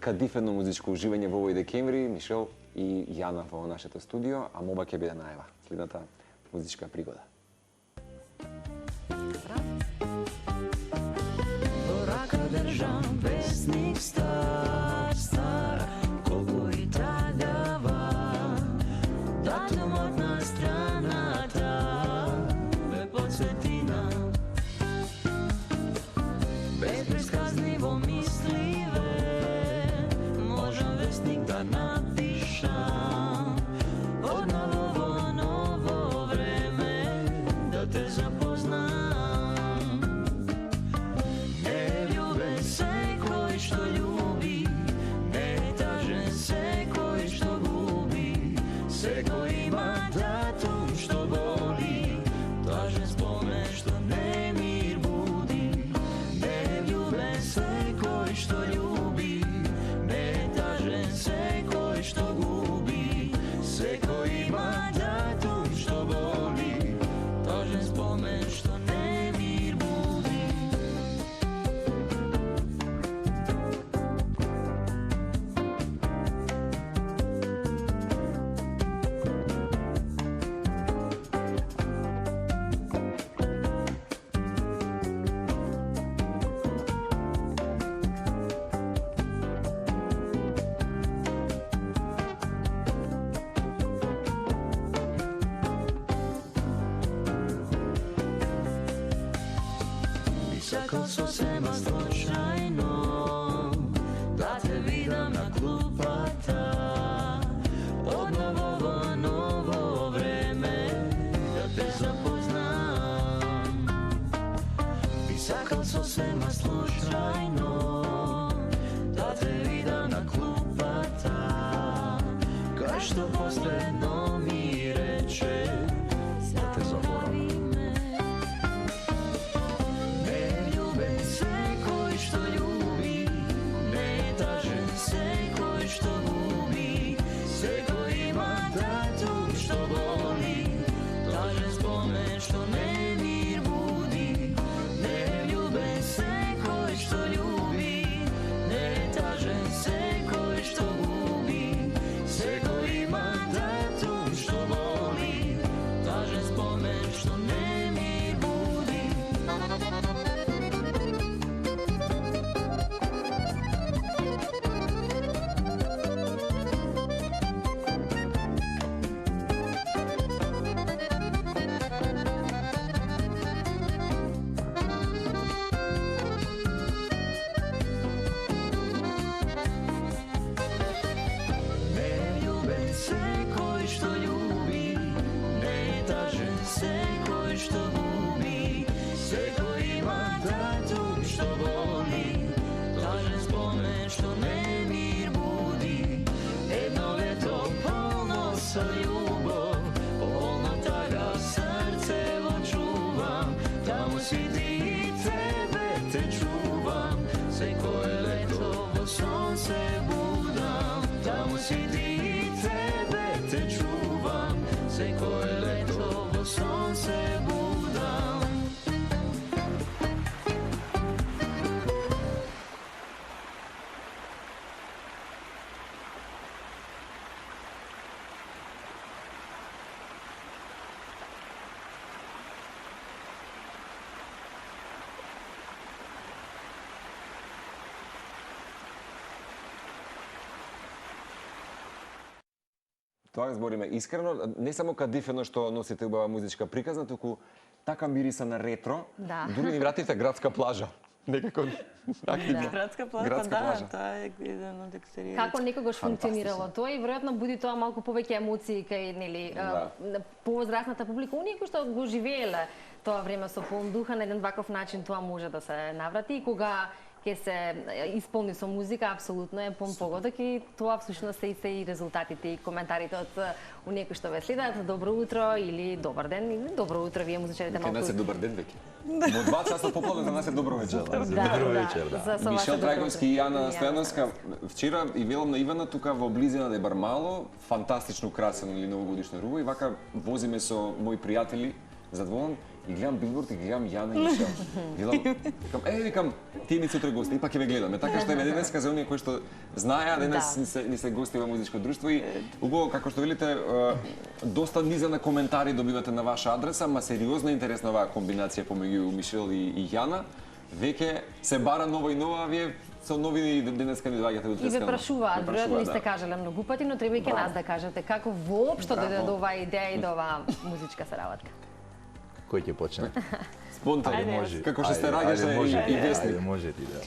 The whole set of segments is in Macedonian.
кадифено музичко уживање во овој декември, Мишел и Јана во нашето студио, а моба ќе биде најава следната музичка пригода. Рака држам весник стар, стар, колку и трагава, датумот на страната ме подсветина, безпредсказливо мисливе, можам весник да напишам, одново во ново време да те запознам. Невљубен секој што љуби, нетажен секој што губи, секој има датум што боли, тажен спомен што немир буди. Невљубен секој што љуби, нетажен секој што губи, секој има датум што боли, тажен спомен што немир буди. Сакал сосема случајно да те видам на клупата, одново во ново време да те запознам. Би сакал сосема случајно да те видам на клупата, кај што последно ми рече да те заборавам. Секој што љуби, нетажен секој што губи, секој има датум што боли, тажен спомен што немир буди. Невљубен секој што љуби, нетажен секој што губи, секој има датум што боли, тажен спомен што немир буди. Невљубен секој што љуби, нетажен секој што губи, секој има датум што боли, тажен спомен што немир буди. Едно лето полно со љубов, полно тага срцево чувам, таму си ти и тебе те чувам, секое лето во сонце будам, таму си ти и тебе те чувам, секое лето во сонце будам. Тоа збориме искрено, не само кадифено што носите убава музичка приказна, туку така мириса на ретро. Да. Дури ни вратите градска плажа. Некако активно. Градска плажа, Градска да, плажа. тоа е еден од екстериерите. Како некогаш функционирало тоа и веројатно буди тоа малку повеќе емоции кај нели повозрасната публика, оние кои што го живееле тоа време со полн духа на еден ваков начин, тоа може да се наврати и кога ќе се исполни со музика, апсолутно е пун погодок и тоа всушност се и резултатите и коментарите од оние кои што ве следат. Добро утро или добар ден или добро утро, вие музичарите Кај нас е добар ден веќе. Во 2 часа пополне за нас е добро вечер. Добро вечер, да. Мишел Трајковски и Јана Стојановска вчера и велам на Ивана тука во близина де Бармало, фантастично украсено или новогодишно руво и вака возиме со мои пријатели задволен и гледам билборд и гледам Јана и Мишел. Викам, тие ни сутре гости, ипак ќе ве гледаме. Така што еве денеска за оние кои што знаеа, денес ни се гости во музичко друштво и убаво како што велите, доста низа на коментари добивате на ваша адреса, ма сериозно интересна оваа комбинација помеѓу Мишел и Јана. Веќе се бара нова и нова, вие со новини денеска ни доаѓате утре. И ве прашуваат, веројатно ви сте кажале многу пати, но треба и ке нас да кажете како воопшто дојде до оваа идеја и до оваа музичка соработка. Кој ќе почне? Спонтано може. Како што сте раѓаше и вестник. Може ти да.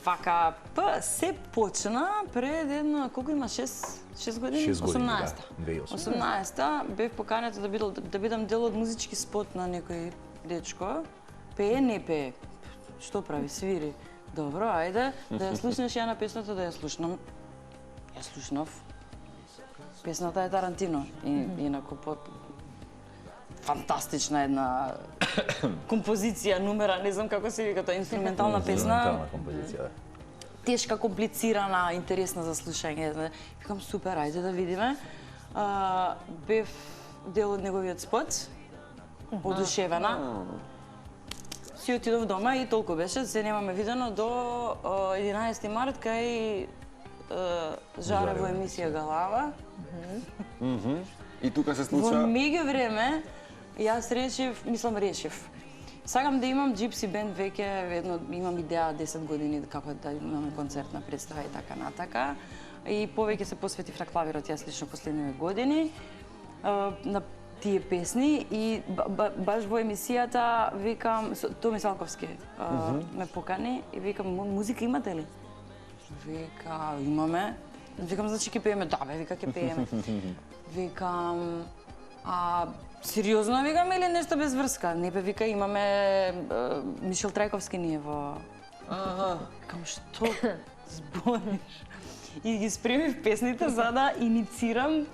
Вака, се почна пред едно, колку има, 6 години? 6 години, 18-та. да, 2008. 18-та бев поканета да бидам дел од музички спот на некој дечко. Пее, не пее. Што прави? Свири. Добро, ајде, да ја слушнеш ја на песната, да ја слушнам. Ја слушнав. Песната е Тарантино. Инако фантастична една композиција, numera, не знам како се вика тоа, инструментална песна. Инструментална композиција, да. Тешка, комплицирана, интересна за слушање. Викам, супер, ајде да видиме. Бев дел од неговиот спот, одушевена. Си отидов дома и толку беше, се немаме видено до 11 март кај Жаре во емисија Галава. И тука се Во случува... меѓувреме, јас решив. Сакам да имам Gypsy Band веќе, едно имам идеја 10 години како да имаме концертна представа и така натака. И повеќе се посветив на клавирот, јас лично последниве години. На тие песни и баш во емисијата викам, Томи Салковски ме покани и викам, музика имате ли? Вика, имаме. Викам, значи ќе пееме? Да, бе, вика, ќе пееме. Викам, сериозно викам или нешто без врска? Не бе, вика, имаме Мишел Трајковски ние во... Викам, што збориш? И ги спремив песните за да иницирам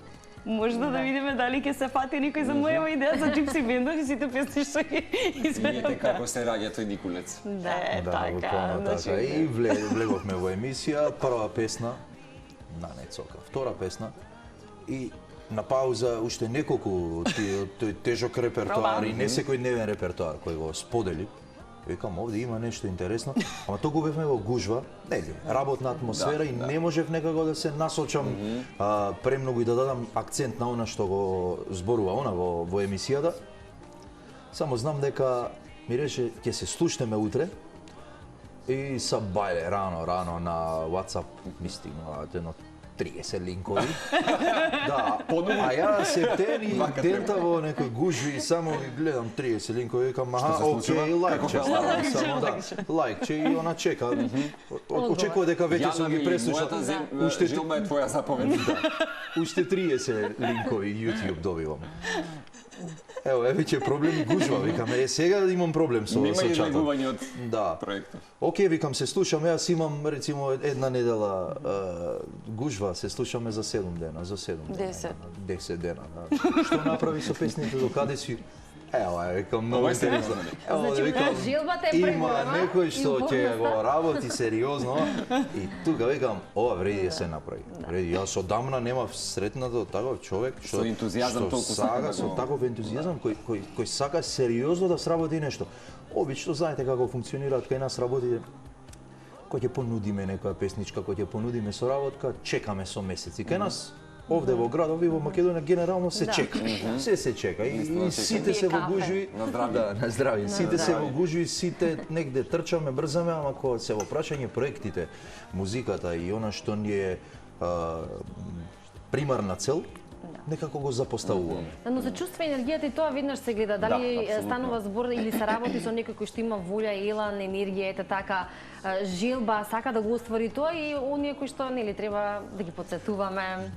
можда да видиме дали ќе се фати некој за мојава идеја за Gypsy Band и сите песни што ги Видите како се раѓа тој Никулец. Да, Да, буквално така. И влеговме во емисија, прва песна на Нецока, втора песна и на пауза уште неколку тој тежок репертоар и не секојдневен репертоар кој го сподели. Викам, овде има нешто интересно, ама толку бевме во гужва, работна атмосфера и не можев некако да се насочам премногу и да дадам акцент на она што го зборува она во емисијата. Само знам дека ми рече ќе се слушнеме утре и са бајле рано на WhatsApp ми стигнуваат едно 30 линкови. Да, а ја септен и дента во некој гужви и само ги гледам 30 линкови, викам, окей, лајкче, само да, лајкче и она чека. Очекува дека веќе сум ги преслушал. Жилма е твоја заповед. Уште 30 линкови YouTube добивам. Ево, веќе проблеми гужва, викам, сега имам проблем со чатот. Нема излегување од проектот. Океј, викам, се слушам, јас имам, рецимо, една недела гужва, се слушаме за 7 дена, за 7 дена. 10 дена, да. Што направи со песните, до каде си? Ево, викам, многу интересно. Значи, жилбата е има некој што ќе го работи сериозно и тука викам, ова вреди да се направи. Вреди, јас одамна немав сретнато таков човек што ентузијазам толку сака со таков ентузијазам кој сака сериозно да сработи нешто. Обично знаете како функционираат кај нас работите. Кој ќе понудиме некоја песничка, кој ќе понудиме соработка, чекаме со месеци. Кај нас овде во градови во Македонија генерално се чека. Се чека и сите се во гужви. На здравје. Сите се во гужви, сите негде трчаме, брзаме, ама кога се во прашање проектите, музиката и она што ни е примарна цел, некако го запоставуваме. Но се чувства енергијата и тоа веднаш се гледа. Дали станува збор или се работи со некој кој што има волја, елан, енергија, така желба, сака да го оствари тоа и оние кои што нели треба да ги потсетуваме,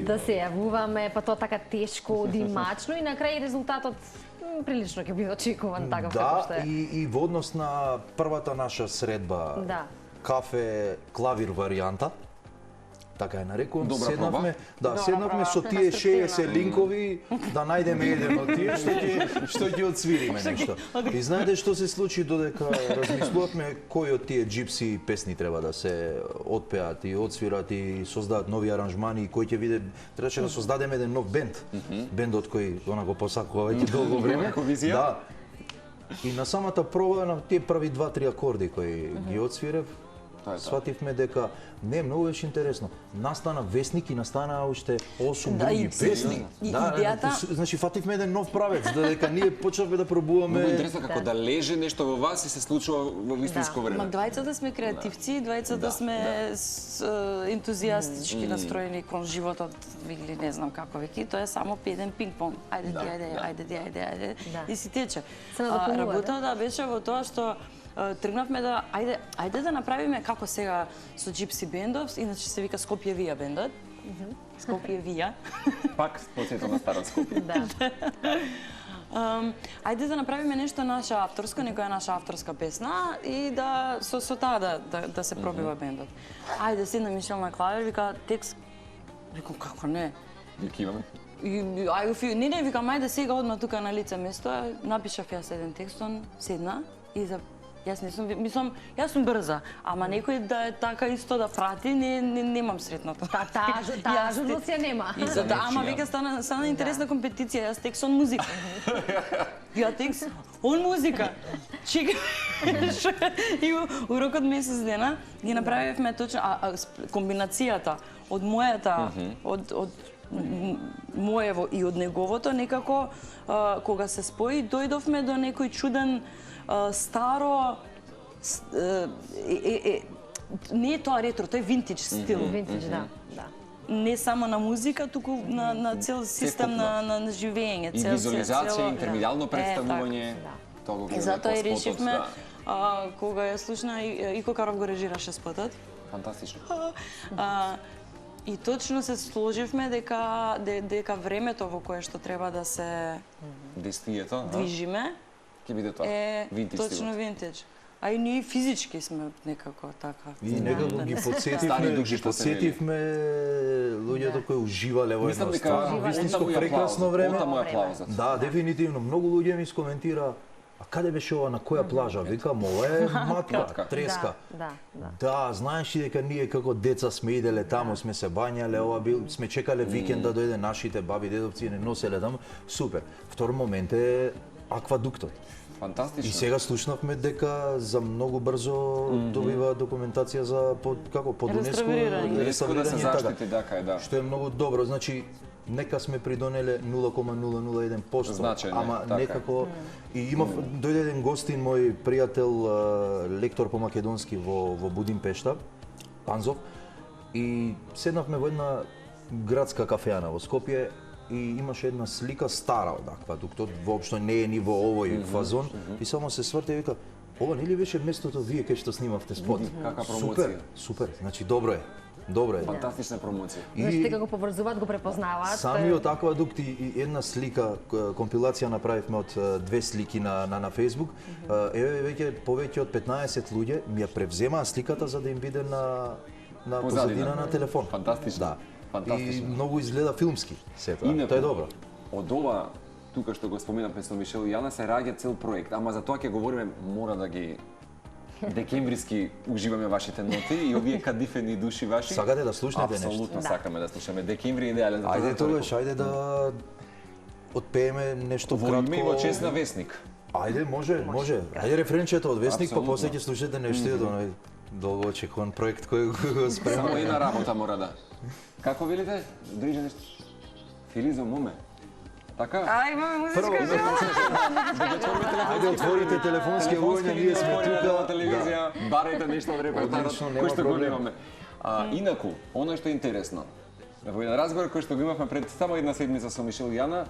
да се јавуваме, па тоа така тешко, димачно и на крај резултатот прилично ќе биде очекуван таков како што е. Да, и во однос на првата наша средба, кафе клавир варијанта, така е нарекувам, Добра седнавме, да, Добра седнавме со проба, тие конструктивна. 60 линкови да најдеме еден од тие што ќе отсвириме нешто. И знаете што се случи додека размислувавме кои од тие джипси песни треба да се отпеат и отсвират и создадат нови аранжмани и кој ќе биде, требаше да создадеме еден нов бенд. Бендот кој она го посакува веќе долго време. Како визија? Да. И на самата проба на тие први 2-3 акорди кои ги отсвирев, свативме дека не, многу беше интересно. Настана вестник и настана уште 8 Да, други и песни. и идејата- Значи фативме еден нов правец, додека ние почнавме да пробуваме. Многу интересно како да леже нешто во вас и се случува во вистинско Ма време. двајцата сме креативци, двајцата сме ентузијастички настроени кон животот или не знам како веќе, тоа е само еден пинг-понг. Ајде ти, ајде. Да. И си тече. Се надополнува, Работата беше во тоа што тргнавме да ајде да направиме како сега со Gypsy бендов, иначе се вика Скопје Вија бендот. Скопје Вија. Пак потсетил на старот Скопје. Да. Ајде да направиме нешто наше авторско, некоја наша авторска песна и да со таа да се пробива бендот. Ајде седна Мишел на клавир, вика текст. Викам како не. Викиваме. Не, викам ајде сега одма тука на лице место, напишав јас еден текст, он седна и за јас не сум, мислам, јас сум брза, ама некој да е така исто да прати, немам сретното. Таа ажурност ја нема. И за да, ама вика стана интересна компетиција, јас текст, он музика. Ја текст, он музика. Чека. И у рок од месец дена ги направивме точно комбинацијата од мојата, од моево и од неговото, некако кога се спои, дојдовме до некој чуден старо не е тоа ретро, тоа е винтидж стил. Винтидж, да. Не само на музика, туку на цел систем на живење. И визуализација, интермедијално представување. И затоа и решивме, кога ја слушна, Ико Каров го режираше спотот. Фантастично. И точно се сложивме дека времето во кое што треба да се Действието, движиме ќе биде тоа. е Винтидж точно винтидж. А и ние физички сме некако така. И некако ги подсетивме луѓето кои уживале во едно вистинско прекрасно време. Отаму е аплаузот. Да, дефинитивно. Многу луѓе ми скоментира, а каде беше ова, на која плажа? Викам, ова е матка, треска. Да, знаеш ли дека ние како деца сме иделе таму, сме се бањале, ова сме чекале викенд да дојде нашите баби, дедовци и не носеле таму. Супер. Втор момент е аквадуктот. Фантастично. И сега слушнавме дека за многу брзо добива документација за под ЮНЕСКО да се заштити, да. Што е многу добро, значи нека сме придонеле 0,001%, Значајно, ама така. некако и имав дојде еден гостин мој пријател лектор по македонски во Будимпешта, Панзов, и седнавме во една градска кафеана во Скопје и имаше една слика стара од аквадуктот, воопшто не е ни во овој фазон, и само се сврте и вика, ова нели беше местото вие кај што снимавте спот? Кака промоција. Супер, значи добро е. Добро е. Фантастична промоција. Значи дека го поврзуваат, го препознаваат. Самиот аквадукт и една слика, компилација направивме од две слики на Facebook. Еве веќе повеќе од 15 луѓе ми ја превземаа сликата за да им биде на позадина на телефон. Фантастично. Да. И Фантастично. многу изгледа филмски се тоа. Инаку, Тоа е добро. Од ова, тука што го споменавме со Мишел и Јана, се раѓа цел проект, ама за тоа ќе говориме, мора да ги декембриски уживаме вашите ноти и овие кадифени души ваши. Сакате да слушнете нешто? Апсолутно сакаме да слушаме. Декември е идеален за тоа. Ајде тогаш, ајде да отпееме нешто Во кратко. име и во чест на Весник. Ајде, може. Ајде рефренчето од Весник, па Апсолутно. после ќе слушате нешто од оној долго очекуван проект кој го спремаме. Само една работа мора да. Како велите? Дриже нешто. Филизо моме. Така? Имаме музичка Ајде отворите телефонски луѓе, ние сме тука. телевизија, барете нешто од репертарот Одлично, нема кој што го проблем. немаме. Инаку, она што е интересно, во еден разговор кој што го имавме пред само една седмица со Мишел и Јана,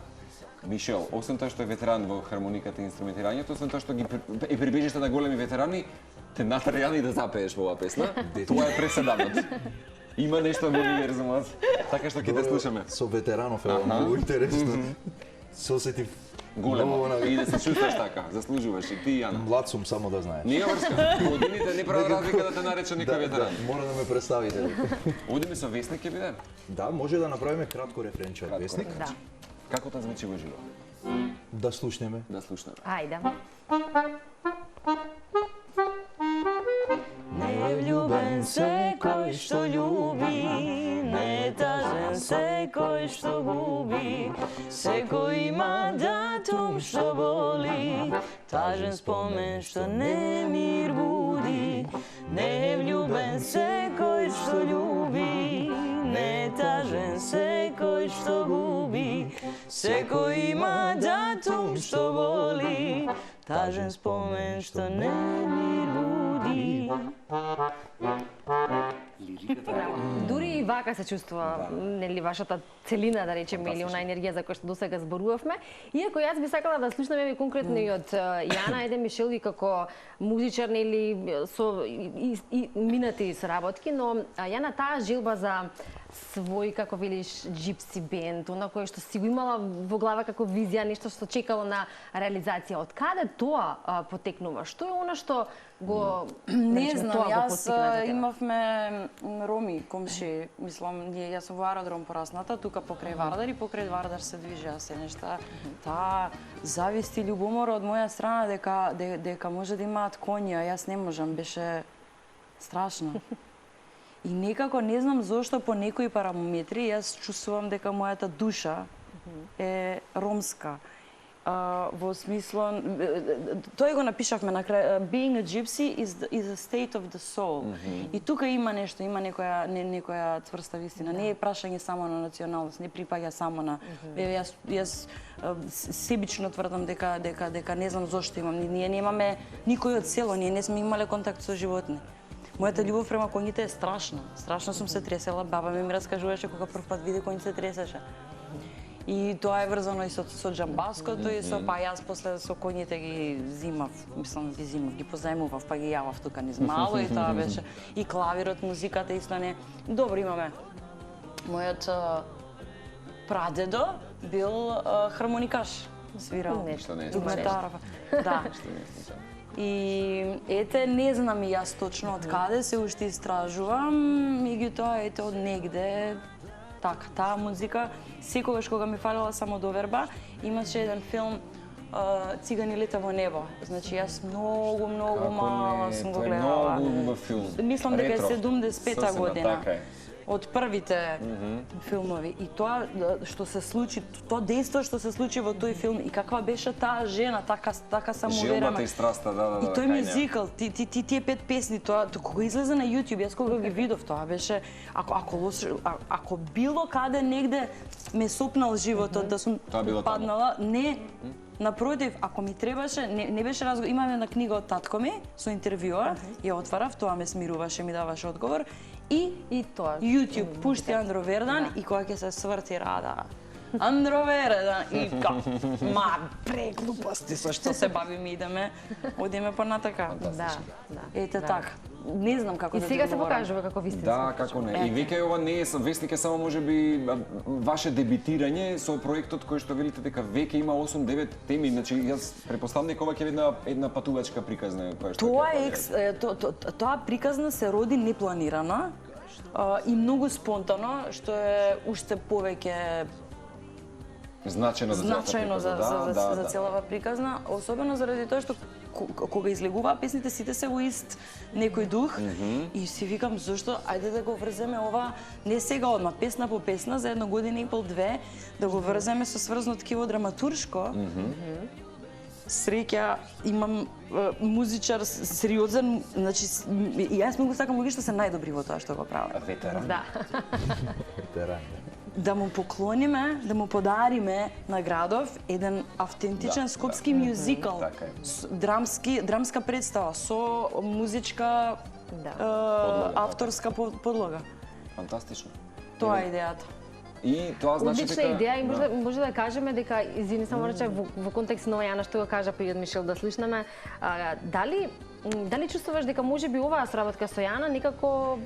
Мишел, освен тоа што е ветеран во хармониката и инструментирањето, освен тоа што ги е прибежиште на големи ветерани, те натера Јани да запееш во оваа песна. Тоа е преседанот. Има нешто во универзумот, така што ќе те слушаме. Со ветеранов е многу интересно. Се осетив голема и да се чувстваш така, заслужуваш и ти, Јана. Млад сум, само да знаеш. Нема врска, годините не прави разлика да те нарече некој ветеран. Мора да ме представите. Одиме со Весник ќе биде? Да, може да направиме кратко рефренче од Весник. Да. Како те звучи во живо? Да слушнеме. Да слушнеме. Ајде. Невљубен секој што љуби, нетажен секој што губи, секој има датум што боли, тажен спомен што немир буди. Невљубен секој што љуби, нетажен секој што губи, секој има датум што боли, тажен спомен што немир буди. Дури и вака се чувствува, нели, вашата целина, да речеме, или она енергија за која што досега зборувавме. Иако јас би сакала да слушнеме конкретно и од Јана Еде Мишелви како музичар, нели, со и минати соработки, но Јана таа желба за свој, како велиш, джипси бенд, она кое што си го имала во глава како визија, нешто што чекало на реализација. Од каде тоа потекнува? Што е она што го Не знам, јас имавме роми, комши, мислам, јас сум во аеродром порасната, тука покрај Вардар и покрај Вардар се движеа се нешта. Таа завист и љубомора од моја страна дека може да имаат коњи, а јас не можам, беше страшно. И некако не знам зошто по некои параметри јас чувствувам дека мојата душа е ромска. Во смисло, тој го напишавме на крај, being a gypsy is a state of the soul. И тука има нешто, има некоја цврста вистина. Не е прашање само на националност, не припаѓа само на... Јас себично тврдам дека не знам зошто имам. Ние немаме никој од село, ние не сме имале контакт со животни. Мојата љубов према коњите е страшна. Страшно сум се тресела, баба ми раскажуваше кога прв пат види коњ се тресеше. И тоа е врзано и со џамбаското и со, па јас после со коњите ги зимав, мислам ги позајмував, па ги јавав тука низ мало и тоа беше. И клавирот, музиката исто не. Добро имаме. Мојот прадедо бил хармоникаш, свирал. Нешто не е Дугметаров. Да. И ете, не знам и јас точно од каде, се уште истражувам, меѓутоа ете од негде, така, таа музика, секогаш кога ми фалела само доверба, имаше еден филм Цигани лета во небо. Значи јас многу мала сум го гледала. Тоа е многу убав филм. Мислам дека е 75-та година. Така е. Од првите филмови. И тоа што се случи, тоа дејство што се случи во тој филм и каква беше таа жена, така самоуверена. Жилбата и страста, да. И тој мюзикал, тие 5 песни, тоа кога излезе на YouTube, јас кога ги видов, тоа беше ако било каде негде ме сопнал животот да сум паднала, не. Напротив, ако ми требаше, не беше разговор, имаме една книга од татко ми со интервјуа, ја отварав, тоа ме смируваше, ми даваше одговор. И тоа. YouTube пушти Андро Вердан и кога ќе се сврти Рада. Андро Вердан и ма преглупости со што се бавиме идеме, одиме понатака. Да. Ете така. Не знам како И да сега се одговорам. покажува како вистински. Да, како не. И веќе ова не е Вестник е само можеби ваше дебитирање со проектот кој што велите дека веќе има 8-9 теми, значи јас претпоставам дека ова ќе е една патувачка приказна која што Тоа приказна се роди непланирано и многу спонтано, што е уште повеќе значајно за целава приказна, особено заради тоа што кога излегуваа песните сите се во ист некој дух и си викам зошто ајде да го врземе ова не сега одма песна по песна за една година и пол две да го врземе со сврзно ткиво драматуршко. Среќа имам музичар сериозен, значи јас многу сакам луѓе што се најдобри во тоа што го прават. Ветеран. Да. Ветеран. Да му поклониме, да му подариме на градов еден автентичен скопски мюзикал, драмска представа со музичка авторска подлога. Фантастично. Тоа е идејата. И тоа значи дека Одлична идеја и може да кажеме дека, извини само рече, во контекст на Јана што го кажа пред Мишел да слушнеме, дали чувствуваш дека можеби оваа сработка со Јана некако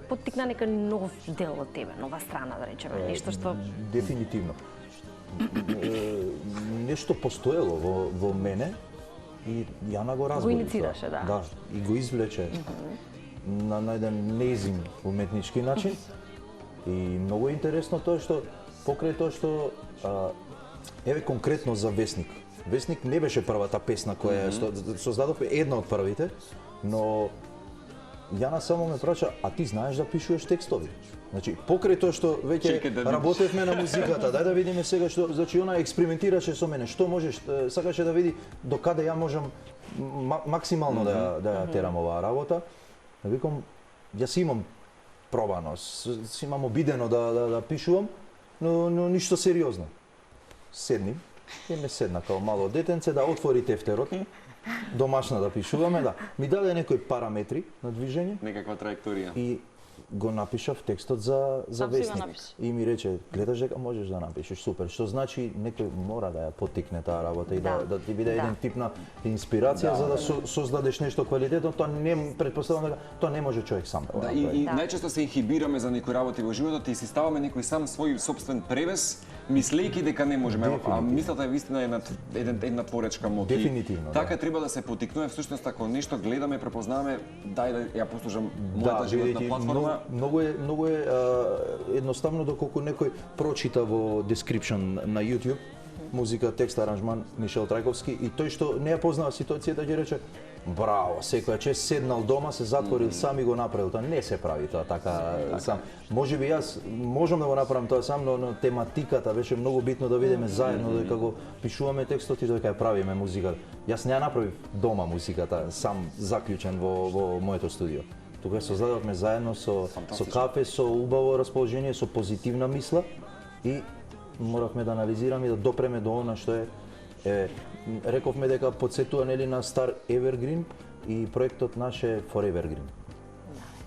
поттикна нека нов дел од тебе, нова страна да речеме, нешто што Дефинитивно. нешто постоело во мене и Јана го разбори. Го инициираше, да. Да, и го извлече на еден неизин уметнички начин. И многу интересно тоа што покрај тоа што еве конкретно за Весник. Весник не беше првата песна која создадовме, една од првите, но Јана само ме праша, а ти знаеш да пишуваш текстови? Значи, покрај тоа што веќе работевме на музиката, дај да видиме сега што, значи она експериментираше со мене, што можеш, сакаше да види до каде ја можам максимално да ја терам оваа работа. Викам, јас имам пробано, си имам обидено да пишувам, но ништо сериозно. Седним, и ме седна као мало детенце да отвори тефтерот, домашна да пишуваме, да. Ми даде некои параметри на движење. Некаква траекторија. И го напишав текстот за Весник. И ми рече, гледаш дека можеш да напишеш, супер. Што значи некој мора да ја поттикне таа работа и да ти биде еден тип на инспирација за да создадеш нешто квалитетно, тоа не претпоставувам дека тоа не може човек сам да направи. И најчесто се инхибираме за некои работи во животот и си ставаме некој сам свој собствен превес, мислејќи дека не можеме, а мислата е вистина една поречка мок. Дефинитивно. Така треба да се поттикнува, всушност ако нешто гледаме, препознаваме, дај да ја послушам мојата животна платформа. Многу е едноставно доколку некој прочита во description на YouTube музика, текст, аранжман Мишел Трајковски и тој што не ја познава ситуацијата ќе рече браво, секоја чест седнал дома, се затворил сам и го направил. Тоа не се прави тоа така сам. Можеби јас можам да го направам тоа сам, но тематиката беше многу битно да видиме заедно дека го пишуваме текстот и дека ја правиме музиката. Јас не ја направив дома музиката, сам заклучен во моето студио. Тука создадовме заедно со кафе, со убаво расположение, со позитивна мисла и моравме да анализираме и да допреме до она што е рековме дека подсетува нели на стар Evergreen и проектот наш е Forever Green.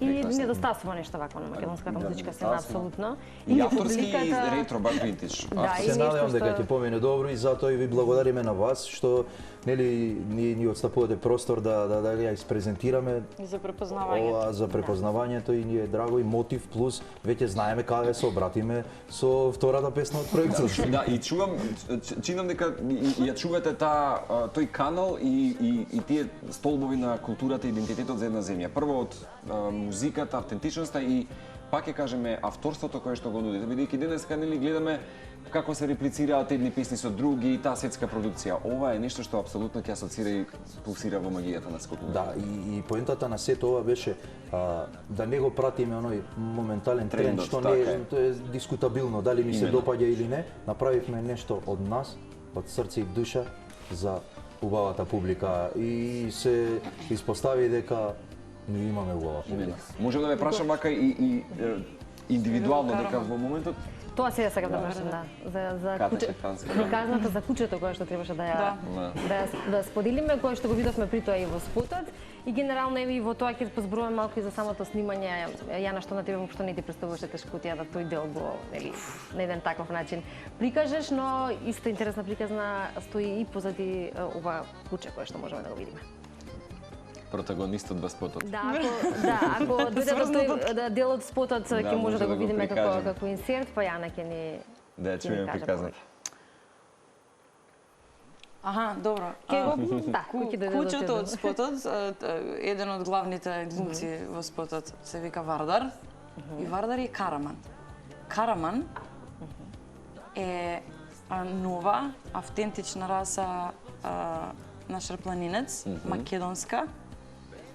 И недостасува нешто вако на македонската музичка сцена апсолутно. И авторски и ретро бак винтидж. Се надевам дека ќе помине добро и затоа и ви благодариме на вас што нели ни отстапувате простор да ја испрезентираме. И за препознавањето. За препознавањето и ни е драго и мотив плюс веќе знаеме каде се обратиме со втората песна од проектот. Да, и чинам дека ја чувате тој канал и тие столбови на културата и идентитетот за една земја. Прво од музиката, автентичноста и пак ќе кажеме авторството кое што го нудите, бидејќи денеска нели гледаме како се реплицираат едни песни со други и таа светска продукција. Ова е нешто што апсолутно ќе асоцира и пулсира во магијата на скопје. Да, и поентата на сето ова беше да не го пратиме оној моментален тренд што не е дискутабилно дали ми се допаѓа или не. Направивме нешто од нас, од срце и душа за убавата публика и се испостави дека ние имаме убава публика. Можам да ве прашам вака и индивидуално дека во моментот Тоа сега сакам да прашам, да. За приказната за кучето кое што требаше да споделиме, кое што го видовме при тоа и во спотот. И генерално и во тоа ќе позборуваме малку и за самото снимање. Јана, што на тебе воопшто не ти представуваше тешкотија да тој дел го, нели, на еден таков начин прикажеш, но исто интересна приказна стои и позади ова куче кое што можеме да го видиме. Протагонистот во спотот. Ако дојде до тој дел од спотот ќе може да го видиме како инсерт, па Јана ќе ни да чуеме приказна. Аха, добро. Кучето од спотот, еден од главните глумци во спотот се вика Вардар. И Вардар е Караман. Караман е нова, автентична раса на шарпланинец, македонска,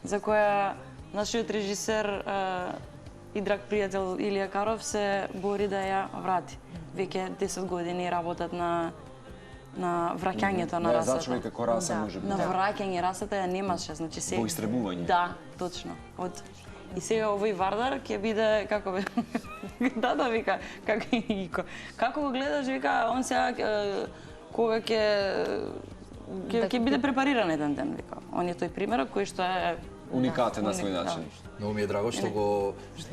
за која нашиот режисер и драг пријател Илија Каров се бори да ја врати. Веќе 10 години работат на враќањето на расата. Да, зачува и како раса може би. На враќање расата ја немаше, значи се во истребување. Да, точно. И сега овој Вардар ќе биде како бе да вика како го гледаш вика он сега кога ќе биде препариран еден ден вика. Он е тој примерот кој што е уникатен на свој начин. Многу ми е драго што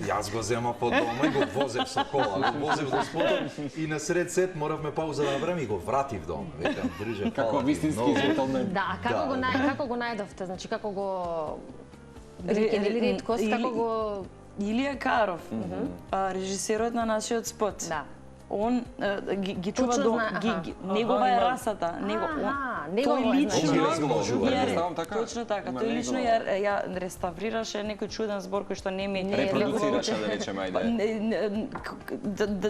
јас го зема по дома и го возев со кола, го возев до спотот и на сред сет моравме пауза да направиме и го вратив дома. Викам, друже, како вистински джентлмен. Да, како го најдовте? Значи како го редкост, како го Илија Каров, режисерот на нашиот спот. Да. он ги чува Точно до знае, аха. негова е расата, тој лично точно така, тој лично ја реставрираше некој чуден збор кој што не ми репродуцираше, да речеме, ајде.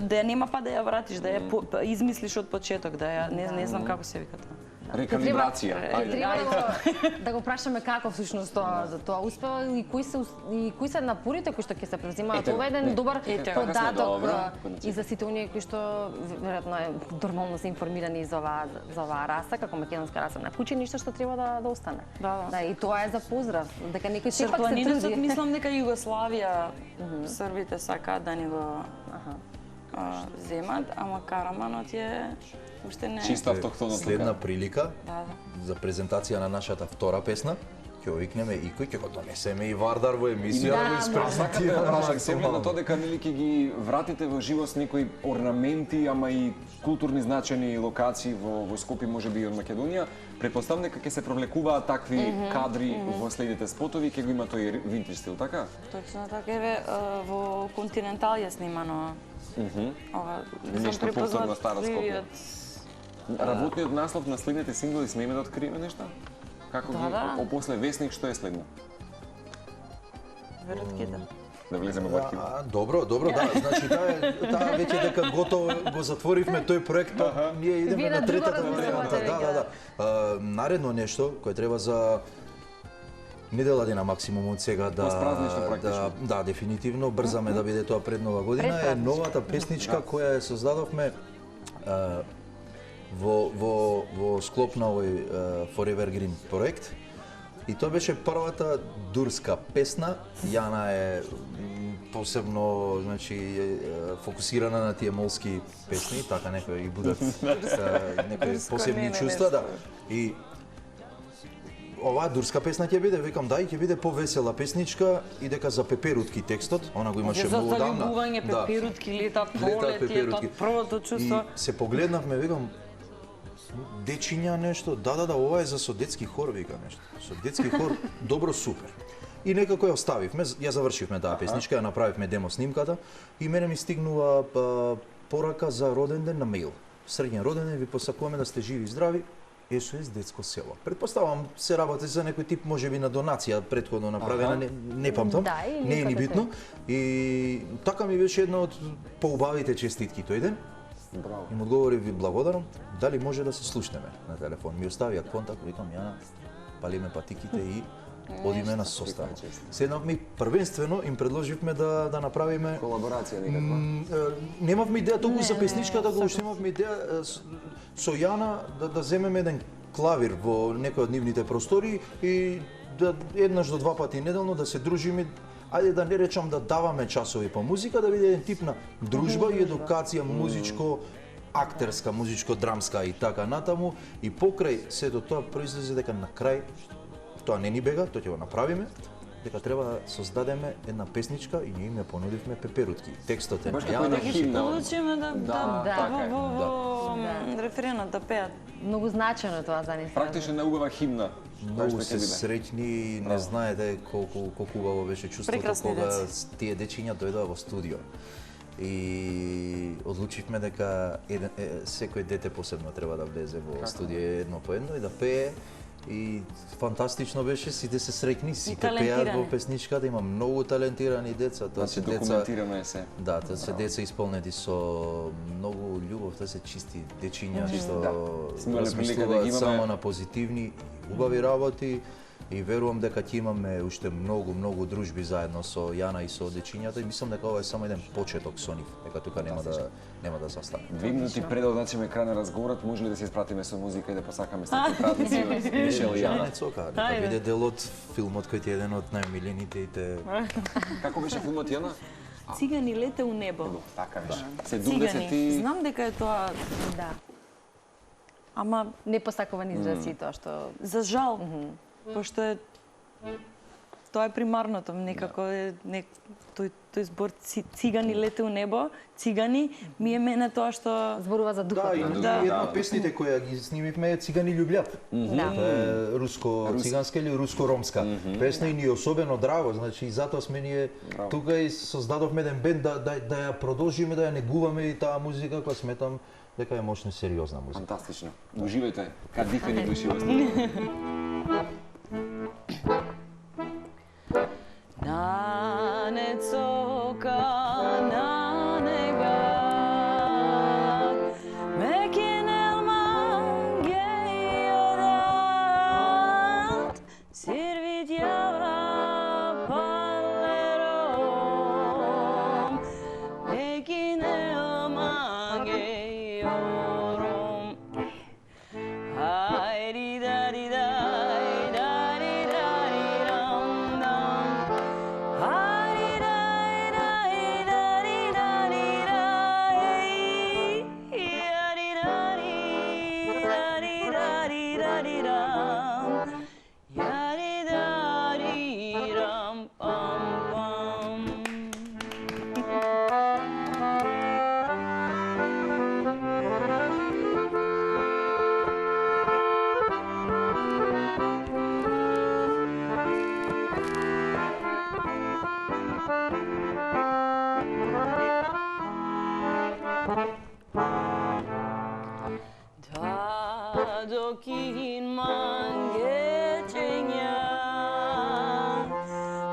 Да ја нема па да ја вратиш, да ја измислиш од почеток, да ја не знам како се вика тоа. Рекалибрација. Треба да го прашаме како всушност тоа успева и кои се напорите кои што ќе се презимаат. Ова е еден добар податок и за сите оние кои што веројатно е нормално се информирани за оваа раса, како македонска раса на куче, ништо што треба да остане. Да, и тоа е за поздрав, дека некој сепак се труди. Мислам дека Југославија србите сакаат да ни го земат, ама Караманот е уште не. Чисто автохтоно. Следна прилика за презентација на нашата втора песна. Ќе викнеме и кој ќе го донесеме и Вардар во емисија да го испрезентира. Се на тоа дека нели ќе ги вратите во живост некои орнаменти, ама и културни значени локации во Скопје, можеби и од Македонија. Претпоставам дека ќе се провлекуваат такви кадри во следните спотови, ќе го има тој винтаж стил, така? Точно така, еве во Континентал е снимано. Нешто повторно Стара Скопје. Работниот наслов на следните сингли смееме да откриеме нешто? Како ги после Весник што е следно? Веројатно. Да влеземе во архивот. Добро, да. Значи таа веќе дека готово го затворивме тој проект, па ние идеме на третата варијанта. Да. Наредно нешто кое треба за недела дена максимум од сега да дефинитивно брзаме да биде тоа пред нова година е новата песничка која ја создадовме во склоп на овој Forever Green проект. И тоа беше првата дурска песна. Јана е посебно, значи, фокусирана на тие молски песни, така некои и будат некои посебни чувства, да. И оваа дурска песна ќе биде, викам, ќе биде повесела песничка и дека за пеперутки текстот, она го имаше многу давна. За љубување, пеперутки, лета, пролети, тоа првото чувство. И се погледнавме, викам, дечиња нешто, да, ова е за со детски хор, вика нешто. Со детски хор, добро, супер. И некако ја оставивме, ја завршивме таа песничка, ја направивме демо снимката и мене ми стигнува порака за роден ден на мејл. Среќен роден ден, ви посакуваме да сте живи и здрави. СОС детско село. Предпоставам се работи за некој тип можеби на донација претходно направена, не памтам, не е ни битно. И така ми беше една од поубавите честитки тој ден. Браво. И му одговори, ви благодарам, дали може да се слушнеме на телефон. Ми оставија контакт, викам, Јана, палиме патиките и одиме на состанок. Седнавме и првенствено им предложивме да направиме колаборација некаква. Немавме идеја толку за песничката, го уште имавме идеја со Јана да земеме еден клавир во некој од нивните простори и да еднаш до два пати неделно да се дружиме. Ајде да не речам да даваме часови по музика, да биде еден тип на дружба и едукација музичко, актерска, музичко-драмска и така натаму. И покрај сето тоа произлезе дека на крај тоа не ни бега, тоа ќе го направиме, дека треба да создадеме една песничка и ние им ја понудивме пеперутки. Текстот е на Јана. Да ги получиме во референот да пеат. Многу значено тоа за нив. Практично неубава химна. Многу се среќни, не знаете колку убаво беше чувството кога тие дечиња дојдоа во студио. И одлучивме дека секој дете посебно треба да влезе во студио едно по едно и да пее. И фантастично беше, сите се среќни, сите пеат во песничката, има многу талентирани деца, тоа се документирано е се. Да, тоа се деца исполнети со многу љубов, тоа се чисти дечиња што размислуваат само на позитивни, убави работи и верувам дека ќе имаме уште многу дружби заедно со Јана и со дечињата и мислам дека ова е само еден почеток со нив, дека тука нема да застане. 2 минути пред да одначиме крај на разговорот, може ли да се испратиме со музика и да посакаме среќни празници од Мишел и Јана? Не цока, дека биде дел од филмот кој ти е еден од најомилените и те. Како беше филмот, Јана? Цигани лете у небо. Така беше. Цигани. Знам дека е тоа. Да. Ама непосакувани изрази тоа што за жал, пошто е тоа е примарното, некако е тој збор цигани лете у небо, цигани ми е мене тоа што Зборува за духот. Да, и една од песните која ги снимивме е Цигани љубљат. Тоа е руско-циганска или руско-ромска песна и ни е особено драго, значи и затоа сме ние тука и создадовме еден бенд да ја продолжиме, да ја негуваме и таа музика која сметам дека е мощна и сериозна музика. Фантастично. Уживајте, кадифени души вас. на не цока на нега ме кинел мангејодат сервитјава палером ме кинел мангејором Айри дари дай дари дари рам дам Айри дай дай дари дари рай Яри дари дари дари дари рам Яри дари рам пам пам Dadokin mangecenja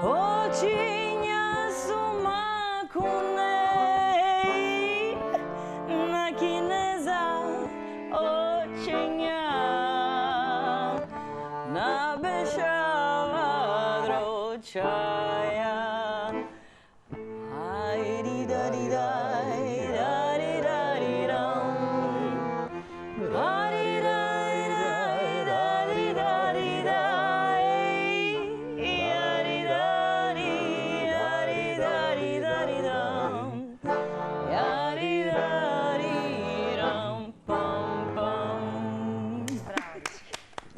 Očinja su makunei Na kineza očinja Na bešava dročaja Ajri dari daj dari dari ram Dari dai dai dari dari dai Yari dari yari dari dari dam Yari dari ram pam pam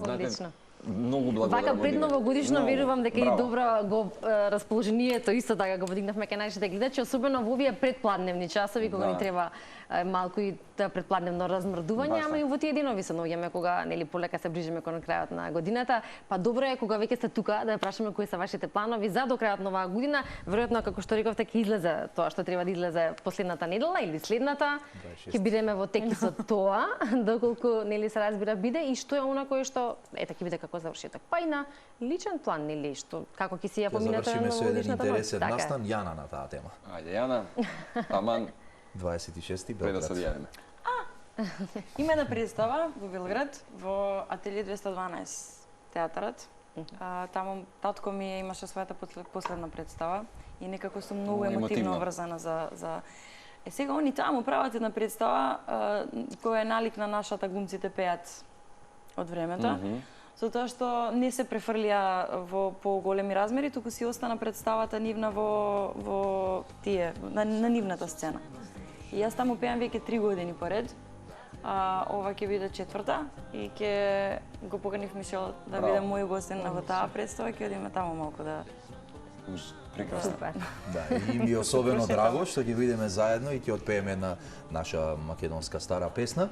Одлично. Многу благодарам. Вака пред новогодишно Многу. верувам дека и Браво. добро го расположението исто така го подигнавме кај нашите гледачи, особено во овие предпладневни часови кога Да. ни треба малку и предпладневно размрдување, Баш ама и во тие денови се наоѓаме кога нели полека се ближиме кон крајот на годината, па добро е кога веќе сте тука да ја прашаме кои се вашите планови за до крајот на оваа година. Веројатно како што рековте ќе излезе тоа што треба да излезе последната недела или следната. Ќе бидеме во теки со тоа, доколку нели се разбира биде и што е она кое што ете ќе биде како завршеток. Па и на личен план нели што како ќе си ја Ќе поминете завршиме со еден новогодишната ноќ. интересен Така е. настан Јана на таа тема. Ајде, Јана, таман, 26 пред да се Белград. одјавиме. Има една представа во Белград, во Ателие 212 театарот. Таму татко ми имаше својата последна представа и некако сум многу Много емотивно емотивно. врзана за сега они таму прават една представа која е налик на нашата Гумците пеат од времето. Затоа што не се префрлија во поголеми размери, туку си остана представата нивна во тие на нивната сцена. И јас таму пеам веќе 3 години поред. Ова ќе биде четврта и ќе го поканив Мишел да биде мој гостин во таа представа, ќе одиме таму малку да Прекрасно. Супер. Да, и ми е особено драго што ќе бидеме заедно и ќе отпееме една наша македонска стара песна.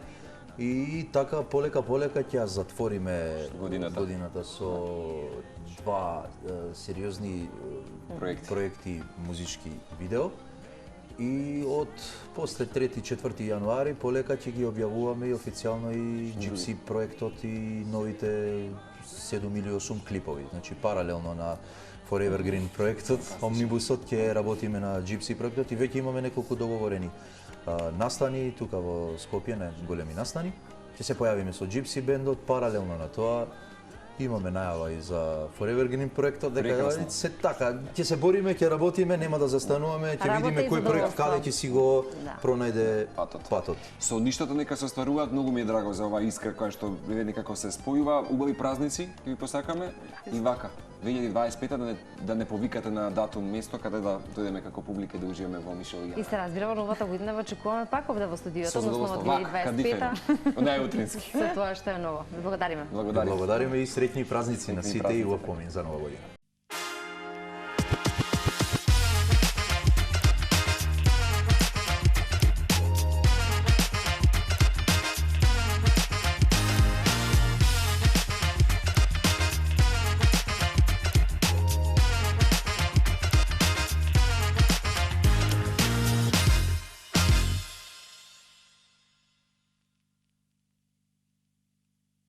И така полека ќе ја затвориме годината со два сериозни проекти музички видео. И од после 3-4 јануари полека ќе ги објавуваме и официјално и Gypsy проектот и новите 7 или 8 клипови. Значи паралелно на Forever Green проектот, Omnibusот ќе работиме на Gypsy проектот и веќе имаме неколку договорени настани тука во Скопје, на големи настани. Ќе се појавиме со Gypsy бендот, паралелно на тоа имаме најава и за Forever Green проектот, дека се така, ќе се бориме, ќе работиме, нема да застануваме, ќе видиме кој проект каде ќе си го пронајде патот. Со ништото нека се остваруваат, многу ми е драго за оваа искра која што некако се спојува, убави празници, ќе ви посакаме и вака. 2025 да не повикате на датум место каде да дојдеме како публика да уживаме во Мишел и И се разбира во новата година во очекуваме пак овде во студиото, Со односно во задоволство. 2025-та. Најутрински. Со тоа што е ново. Ви благодариме. Благодариме. Благодариме и среќни празници на Среќни сите и празници. убав помин за нова година.